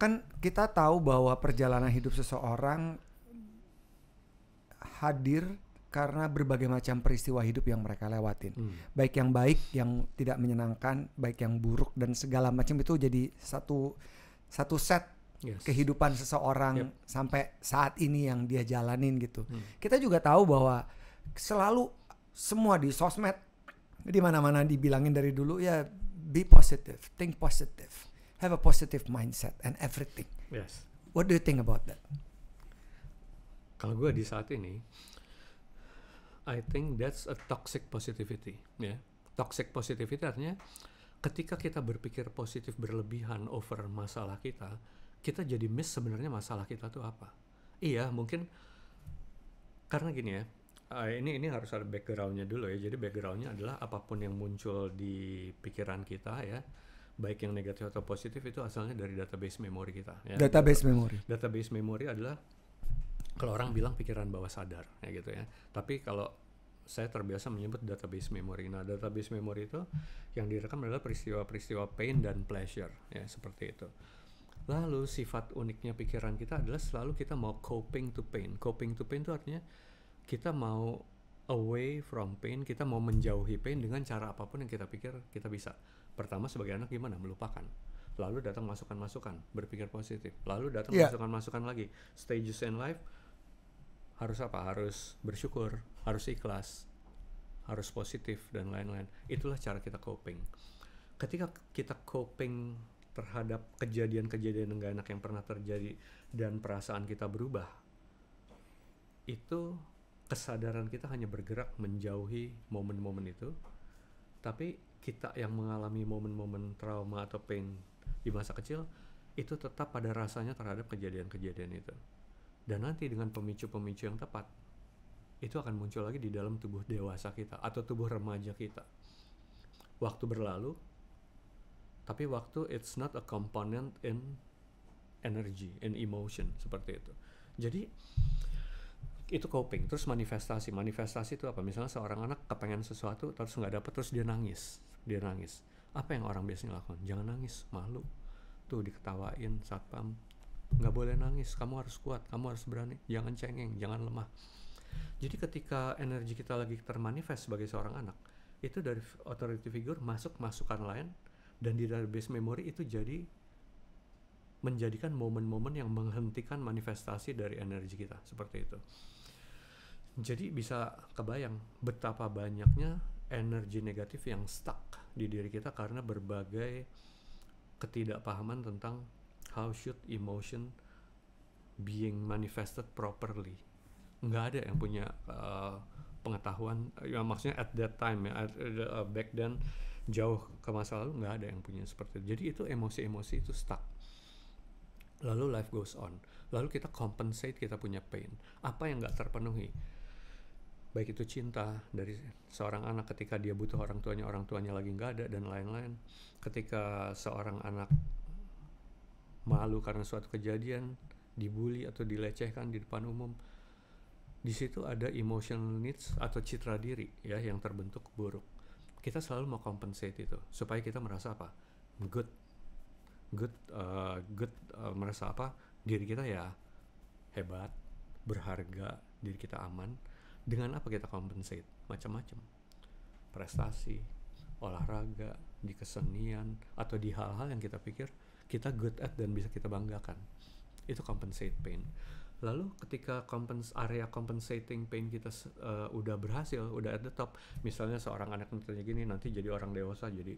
kan kita tahu bahwa perjalanan hidup seseorang hadir karena berbagai macam peristiwa hidup yang mereka lewatin. Baik yang baik, yang tidak menyenangkan, baik yang buruk, dan segala macam itu jadi satu set kehidupan seseorang sampai saat ini yang dia jalanin gitu. Kita juga tahu bahwa selalu semua di sosmed, di mana-mana dibilangin dari dulu ya, be positive, think positive, have a positive mindset and everything. Yes. What do you think about that? Kalau gue di saat ini, I think that's a toxic positivity. Ya, toxic positivity artinya ketika kita berpikir positif berlebihan over masalah kita jadi miss sebenarnya masalah kita tuh apa. Iya, mungkin karena gini ya. Ini harus ada background-nya dulu ya. Jadi background-nya adalah apapun yang muncul di pikiran kita ya, baik yang negatif atau positif, itu asalnya dari database memori kita. Ya. Database memori. Database memori adalah, kalau orang bilang pikiran bawah sadar ya gitu ya. Tapi kalau saya terbiasa menyebut database memori. Nah, database memori itu yang direkam adalah peristiwa-peristiwa pain dan pleasure ya, seperti itu. Lalu sifat uniknya pikiran kita adalah selalu kita mau coping to pain. Coping to pain itu artinya kita mau away from pain, kita mau menjauhi pain dengan cara apapun yang kita pikir kita bisa. Pertama sebagai anak gimana? Melupakan. Lalu datang masukan-masukan, berpikir positif. Lalu datang masukan-masukan lagi. Stages in life, harus apa? Harus bersyukur, harus ikhlas, harus positif, dan lain-lain. Itulah cara kita coping. Ketika kita coping terhadap kejadian-kejadian yang gak enak yang pernah terjadi dan perasaan kita berubah, itu kesadaran kita hanya bergerak menjauhi momen-momen itu. Tapi kita yang mengalami momen-momen trauma atau pain di masa kecil itu tetap pada rasanya terhadap kejadian-kejadian itu. Dan nanti dengan pemicu-pemicu yang tepat, itu akan muncul lagi di dalam tubuh dewasa kita atau tubuh remaja kita. Waktu berlalu, tapi waktu it's not a component in energy, in emotion, seperti itu. Jadi itu coping. Terus manifestasi itu apa? Misalnya seorang anak kepengen sesuatu terus nggak dapet, terus dia nangis. Apa yang orang biasanya lakukan? Jangan nangis, malu. Tuh diketawain satpam, nggak boleh nangis, kamu harus kuat, kamu harus berani, jangan cengeng, jangan lemah. Jadi ketika energi kita lagi termanifest sebagai seorang anak, itu dari authority figure masuk masukan lain, dan di database memory itu jadi menjadikan momen-momen yang menghentikan manifestasi dari energi kita, seperti itu. Jadi bisa kebayang betapa banyaknya energi negatif yang stuck di diri kita karena berbagai ketidakpahaman tentang how should emotion being manifested properly. Nggak ada yang punya pengetahuan, ya maksudnya at that time ya, back then, jauh ke masa lalu, nggak ada yang punya seperti itu. Jadi itu emosi-emosi itu stuck. Lalu life goes on. Lalu kita compensate kita punya pain. Apa yang nggak terpenuhi? Baik itu cinta dari seorang anak ketika dia butuh orang tuanya lagi nggak ada, dan lain-lain. Ketika seorang anak malu karena suatu kejadian, dibully atau dilecehkan di depan umum, di situ ada emotional needs atau citra diri ya yang terbentuk buruk. Kita selalu mau compensate itu supaya kita merasa apa? Good, merasa apa? Diri kita ya hebat, berharga, diri kita aman. Dengan apa kita compensate? Macam-macam. Prestasi, olahraga, di kesenian, atau di hal-hal yang kita pikir kita good at dan bisa kita banggakan. Itu compensate pain. Lalu ketika area compensating pain kita udah berhasil, udah at the top, misalnya seorang anak nanti jadi orang dewasa, jadi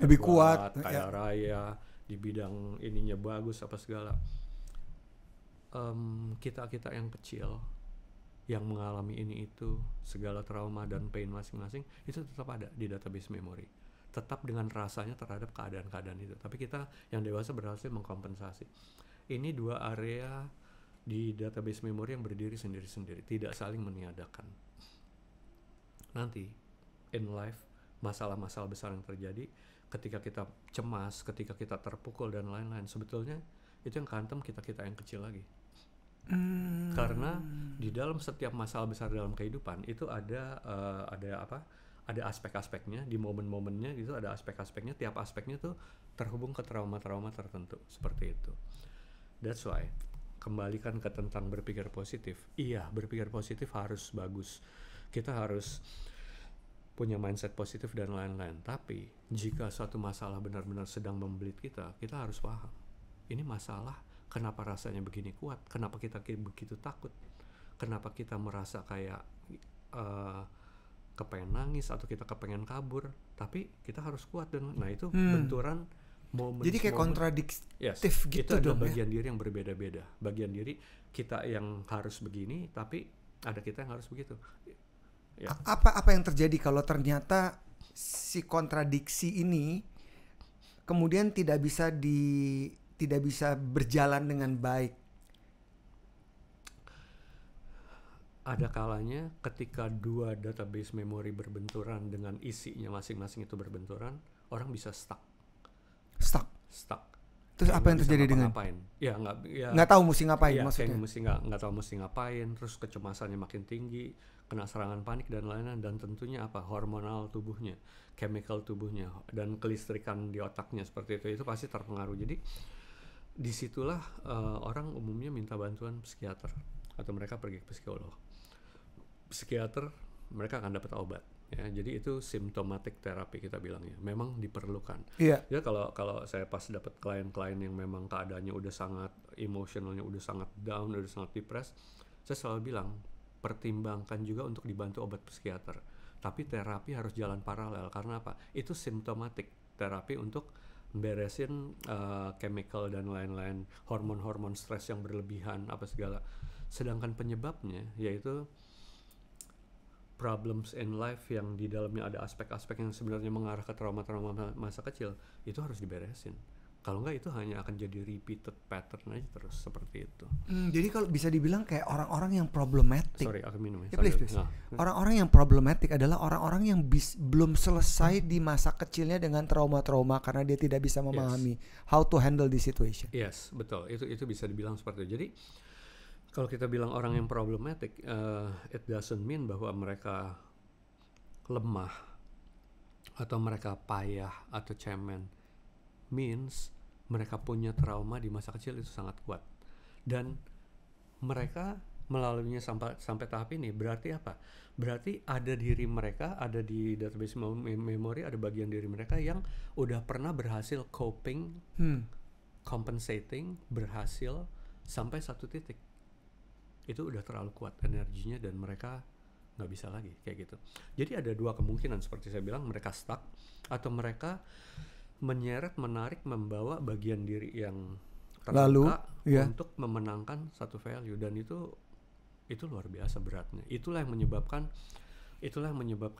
lebih kuat, kaya raya, di bidang ininya bagus apa segala. Kita yang kecil yang mengalami ini itu, segala trauma dan pain masing-masing itu tetap ada di database memory, tetap dengan rasanya terhadap keadaan-keadaan itu. Tapi kita yang dewasa berhasil mengkompensasi. Ini dua area di database memory yang berdiri sendiri-sendiri, tidak saling meniadakan. Nanti in life, masalah-masalah besar yang terjadi ketika kita cemas, ketika kita terpukul dan lain-lain, sebetulnya itu yang kantem kita yang kecil lagi. Karena di dalam setiap masalah besar dalam kehidupan itu ada aspek-aspeknya, di momen-momennya gitu ada aspek-aspeknya, tiap aspeknya tuh terhubung ke trauma-trauma tertentu, seperti itu. That's why kembalikan ke tentang berpikir positif. Iya, berpikir positif harus bagus. Kita harus punya mindset positif dan lain-lain. Tapi jika suatu masalah benar-benar sedang membelit kita harus paham. Ini masalah, kenapa rasanya begini kuat? Kenapa kita begitu takut? Kenapa kita merasa kayak kepengen nangis atau kita kepengen kabur? Tapi kita harus kuat dan nah itu benturan momen. Jadi kayak kontradiktif gitu itu ada dong bagian diri yang berbeda-beda. Bagian diri kita yang harus begini, tapi ada kita yang harus begitu. Ya. Apa yang terjadi kalau ternyata si kontradiksi ini kemudian tidak bisa berjalan dengan baik? Ada kalanya ketika dua database memori berbenturan dengan isinya masing-masing itu berbenturan, orang bisa stuck. Terus apa yang terjadi dengan? Ya nggak tahu mesti ngapain ya, maksudnya. Nggak tahu mesti ngapain, terus kecemasannya makin tinggi, kena serangan panik dan lain-lain, dan tentunya apa, hormonal tubuhnya, chemical tubuhnya, dan kelistrikan di otaknya seperti itu pasti terpengaruh. Jadi disitulah orang umumnya minta bantuan psikiater atau mereka pergi ke psikolog. Psikiater mereka akan dapat obat. Ya, jadi itu symptomatic terapi kita bilangnya, memang diperlukan. Iya. Ya kalau saya pas dapat klien-klien yang memang keadaannya udah sangat emosionalnya udah sangat down, udah sangat depressed, saya selalu bilang pertimbangkan juga untuk dibantu obat psikiater. Tapi terapi harus jalan paralel karena apa? Itu symptomatic terapi untuk beresin chemical dan lain-lain, hormon-hormon stres yang berlebihan apa segala. Sedangkan penyebabnya yaitu problems in life yang di dalamnya ada aspek-aspek yang sebenarnya mengarah ke trauma-trauma masa kecil, itu harus diberesin. Kalau enggak itu hanya akan jadi repeated pattern aja terus seperti itu. Jadi kalau bisa dibilang kayak orang-orang yang problematic. Sorry, aku minum ya. Please. Nah. Orang-orang yang problematic adalah orang-orang yang belum selesai di masa kecilnya dengan trauma-trauma karena dia tidak bisa memahami how to handle the situation. Yes, betul. Itu bisa dibilang seperti itu. Jadi kalau kita bilang orang yang problematic, it doesn't mean bahwa mereka lemah atau mereka payah atau cemen. Means mereka punya trauma di masa kecil itu sangat kuat. Dan mereka melaluinya sampai tahap ini berarti apa? Berarti ada diri mereka, ada di database memori, ada bagian diri mereka yang udah pernah berhasil coping, compensating, berhasil sampai satu titik. Itu udah terlalu kuat energinya dan mereka nggak bisa lagi kayak gitu. Jadi ada dua kemungkinan seperti saya bilang, mereka stuck atau mereka menyeret, menarik, membawa bagian diri yang terluka untuk memenangkan satu value, dan itu luar biasa beratnya. Itulah yang menyebabkan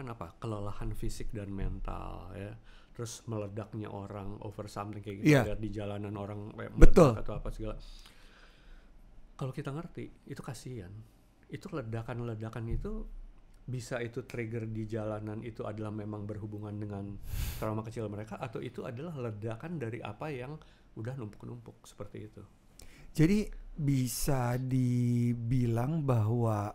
apa? Kelelahan fisik dan mental ya. Terus meledaknya orang over something kayak gitu, lihat di jalanan orang meledak atau apa segala. Kalau kita ngerti, itu kasihan. Itu ledakan-ledakan itu bisa itu trigger di jalanan itu adalah memang berhubungan dengan trauma kecil mereka, atau itu adalah ledakan dari apa yang udah numpuk-numpuk seperti itu. Jadi bisa dibilang bahwa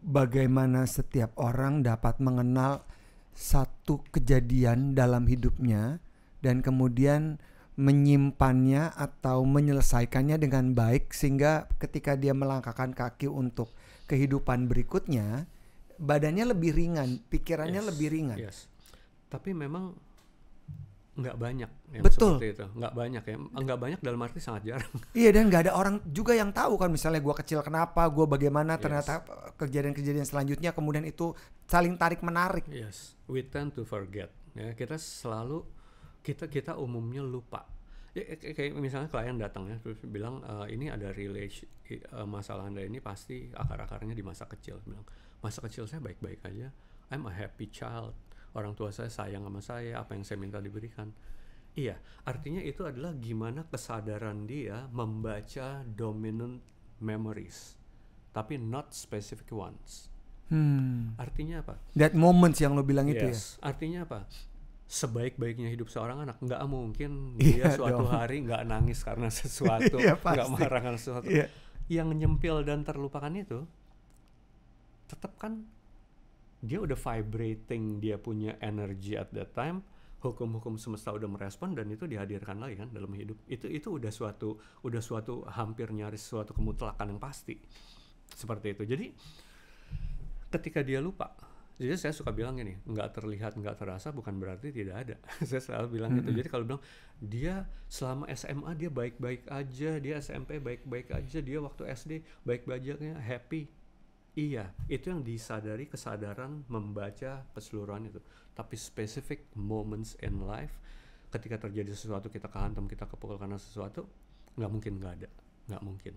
bagaimana setiap orang dapat mengenal satu kejadian dalam hidupnya dan kemudian menyimpannya atau menyelesaikannya dengan baik, sehingga ketika dia melangkahkan kaki untuk kehidupan berikutnya, badannya lebih ringan, pikirannya lebih ringan. Tapi memang nggak banyak yang betul seperti itu, nggak banyak ya, nggak banyak dalam arti sangat jarang. Iya, dan nggak ada orang juga yang tahu kan, misalnya gue kecil kenapa, gue bagaimana, ternyata kejadian-kejadian selanjutnya kemudian itu saling tarik menarik. We tend to forget. Ya, kita umumnya lupa. Ya, kayak misalnya klien datang ya terus bilang ini ada masalah Anda ini pasti akar-akarnya di masa kecil. Bilang masa kecil saya baik-baik aja, I'm a happy child, orang tua saya sayang sama saya, apa yang saya minta diberikan. Iya, artinya itu adalah gimana kesadaran dia membaca dominant memories, tapi not specific ones. Artinya apa? That moments yang lo bilang itu ya. Artinya apa? Sebaik-baiknya hidup seorang anak, nggak mungkin dia suatu hari nggak nangis karena sesuatu, nggak marah karena sesuatu. Yang nyempil dan terlupakan itu, tetap kan dia udah vibrating, dia punya energy at that time, hukum-hukum semesta udah merespon dan itu dihadirkan lagi kan dalam hidup. Itu udah suatu hampir nyaris suatu kemutlakan yang pasti. Seperti itu. Jadi ketika dia lupa, jadi saya suka bilang gini, nggak terlihat, nggak terasa bukan berarti tidak ada. Saya selalu bilang gitu. Jadi kalau bilang dia selama SMA dia baik-baik aja, dia SMP baik-baik aja, dia waktu SD baik-baik aja, happy. Iya, itu yang disadari, kesadaran membaca keseluruhan itu. Tapi specific moments in life, ketika terjadi sesuatu kita kehantam, kita kepukul karena sesuatu, nggak mungkin nggak ada, nggak mungkin.